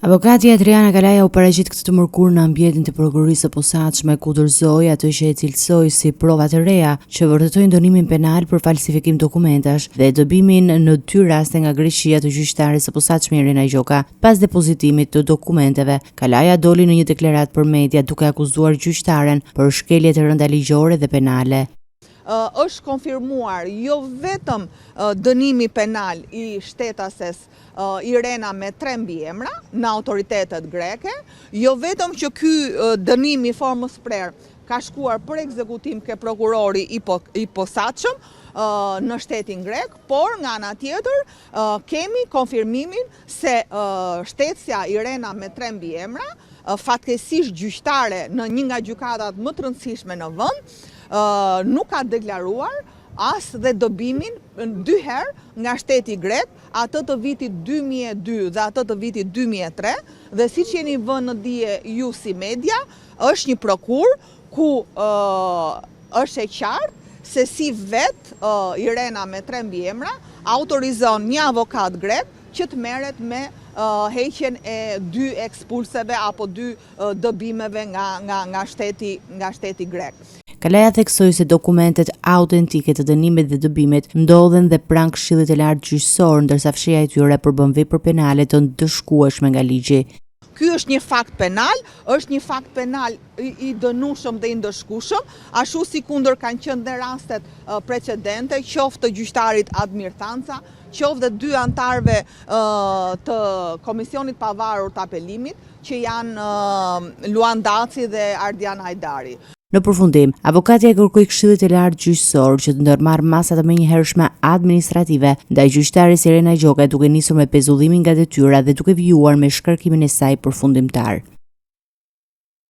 Avokati Adriana Kalaja u paraqit këtë të mërkurë në ambientin të prokurorisë së posaçme ku dorëzoi ato që e cilësoi si prova të reja që vërtetojnë dënimin penal për falsifikim dokumentash dhe dëbimin në 2 raste nga Greqia të gjyqtares së posaçme Irena Gjoka. Pas depozitimit të dokumenteve, Kalaja doli në një deklaratë për media duke akuzuar gjyqtaren për shkelje të rënda ligjore dhe penale. Është konfirmuar jo vetëm dënimi penal i shtetases Irena me 3 mbiemra në autoritetet greke, jo vetëm që ky dënim i formës prerë ka shkuar për ekzekutim ke prokurori i posaçëm në shtetin grek, por nga ana tjetër kemi konfirmimin se shtetësja Irena me 3 mbiemra, fatkeqësisht gjyqtare në një nga gjykatat më të rëndësishme në vend, nuk ka deklaruar as dhe dëbimin 2 herë nga shteti grek, atë të vitit 2002 dhe atë të vitit 2003, dhe siç jeni vënë në dije ju si media, është një prokur ku është e qartë se si vet Irena me 3 mbiemra autorizon një avokat grek që të merret me heqjen e 2 ekspulseve apo 2 dëbimeve nga shteti grek. Kalaja theksoi se dokumentet autentike të dënimit dhe dëbimit ndodhen dhe pranë Këshillit të Lartë gjyqësor, ndërsa fshehja e tyre përbën vepra penale të ndëshkueshme nga ligji. Ky është një fakt penal, është një fakt penal i dënueshëm dhe i ndëshkueshëm, ashtu si kundër kanë qenë dhe rastet precedente, qoftë të gjyqtarit Admir Thanca, qoftë dhe 2 antarëve të Komisionit Pavarur të Apelimit, që janë Luan Daci dhe Ardian Hajdari. Në përfundim, avokatja e kërkoi Këshillit të Lartë gjyqësor që të ndërmarrë masa të menjëhershme administrative ndaj gjyqtares Irena Gjoka, duke nisur me pezullimin nga detyra dhe duke vijuar me shkarkimin e saj përfundimtar.